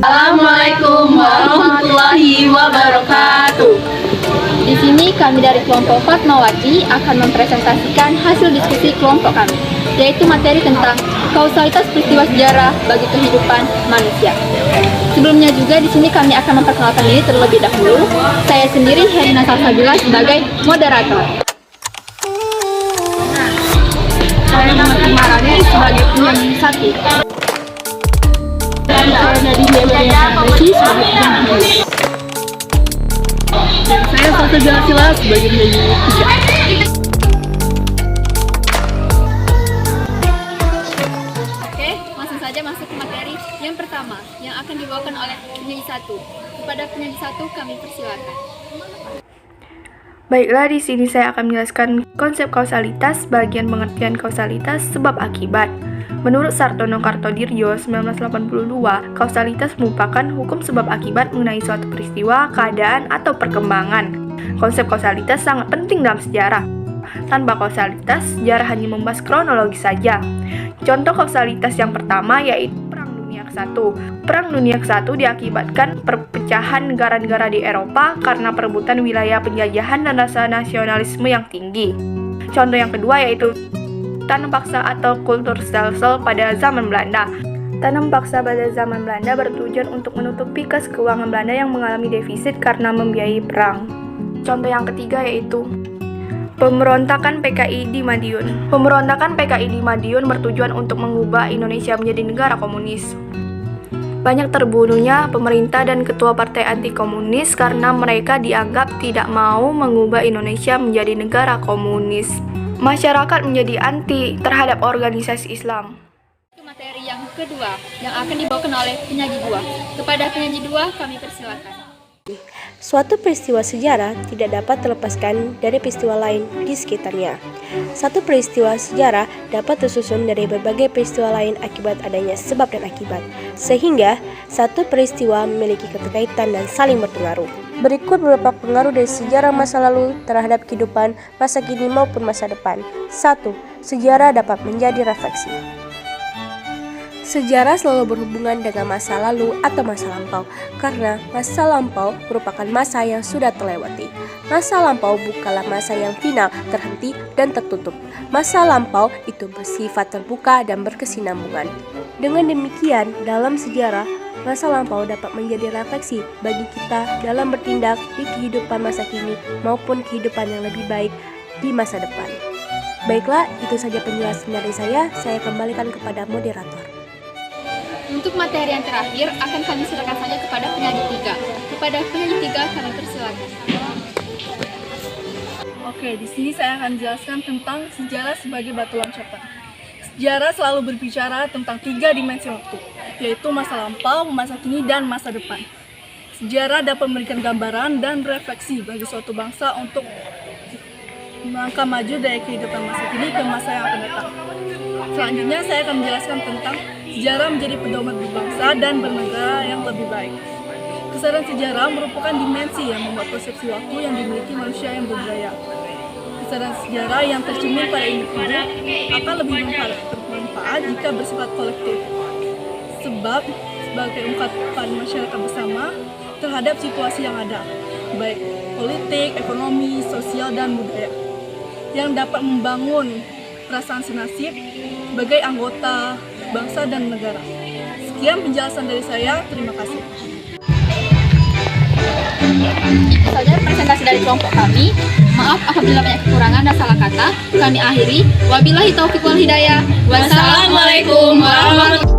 Assalamualaikum warahmatullahi wabarakatuh. Di sini kami dari kelompok Fatmawati akan mempresentasikan hasil diskusi kelompok kami, yaitu materi tentang kausalitas peristiwa sejarah bagi kehidupan manusia. Sebelumnya juga di sini kami akan memperkenalkan diri terlebih dahulu. Saya sendiri Herina Salsabila sebagai moderator. Saya Muhammad Marani sebagai penyanyi satu. Saya Nadia Besi sebagai penyanyi 2. Dan saya Satu Jalasila sebagai penyanyi 3. Oke, langsung saja masuk ke materi yang pertama yang akan dibawakan oleh penyanyi 1. Kepada penyanyi 1 kami persilakan. Baiklah, di sini saya akan menjelaskan konsep kausalitas, bagian pengertian kausalitas, sebab akibat. Menurut Sartono Kartodirjo 1982, kausalitas merupakan hukum sebab akibat mengenai suatu peristiwa, keadaan, atau perkembangan. Konsep kausalitas sangat penting dalam sejarah. Tanpa kausalitas, sejarah hanya membahas kronologi saja. Contoh kausalitas yang pertama yaitu Perang Dunia ke-1. Perang Dunia ke-1 diakibatkan perpecahan negara-negara di Eropa karena perebutan wilayah penjajahan dan rasa nasionalisme yang tinggi. Contoh yang kedua yaitu tanam paksa atau kultur stelsel pada zaman Belanda. Tanam paksa pada zaman Belanda bertujuan untuk menutupi kas keuangan Belanda yang mengalami defisit karena membiayai perang. Contoh yang ketiga yaitu pemberontakan PKI di Madiun. Pemberontakan PKI di Madiun bertujuan untuk mengubah Indonesia menjadi negara komunis. Banyak terbunuhnya pemerintah dan ketua partai anti komunis karena mereka dianggap tidak mau mengubah Indonesia menjadi negara komunis. Masyarakat menjadi anti terhadap organisasi Islam. Itu materi yang kedua yang akan dibawakan oleh penyanyi 2. Kepada penyanyi 2 kami persilakan. Suatu peristiwa sejarah tidak dapat terlepaskan dari peristiwa lain di sekitarnya. Satu peristiwa sejarah dapat tersusun dari berbagai peristiwa lain akibat adanya sebab dan akibat, sehingga satu peristiwa memiliki keterkaitan dan saling berpengaruh. Berikut beberapa pengaruh dari sejarah masa lalu terhadap kehidupan masa kini maupun masa depan. 1. Sejarah dapat menjadi refleksi. Sejarah selalu berhubungan dengan masa lalu atau masa lampau, karena masa lampau merupakan masa yang sudah terlewati. Masa lampau bukanlah masa yang final, terhenti, dan tertutup. Masa lampau itu bersifat terbuka dan berkesinambungan. Dengan demikian, dalam sejarah, masa lampau dapat menjadi refleksi bagi kita dalam bertindak di kehidupan masa kini maupun kehidupan yang lebih baik di masa depan. Baiklah, itu saja penjelasan dari saya kembalikan kepada moderator. Untuk materi yang terakhir akan kami silakan saja kepada penyanyi 3. Kepada penyanyi 3 kami persilakan. Oke, di sini saya akan menjelaskan tentang sejarah sebagai batu loncatan. Sejarah selalu berbicara tentang 3 dimensi waktu, yaitu masa lampau, masa kini, dan masa depan. Sejarah dapat memberikan gambaran dan refleksi bagi suatu bangsa untuk melangkah maju dari kehidupan masa kini ke masa yang akan datang. Selanjutnya saya akan menjelaskan tentang sejarah menjadi pedoman berbangsa dan bernegara yang lebih baik. Kesadaran sejarah merupakan dimensi yang membuat persepsi waktu yang dimiliki manusia yang berbudaya. Kesadaran sejarah yang tercermin pada individu akan lebih bermanfaat jika bersifat kolektif. Sebab sebagai ungkapan masyarakat bersama terhadap situasi yang ada, baik politik, ekonomi, sosial, dan budaya, yang dapat membangun perasaan senasib sebagai anggota bangsa dan negara. Sekian penjelasan dari saya, terima kasih. Saja presentasi dari kelompok kami. Maaf apabila banyak kekurangan dan salah kata. Kami akhiri. Wabillahi taufiq wal hidayah. Wassalamualaikum warahmatullahi wabarakatuh.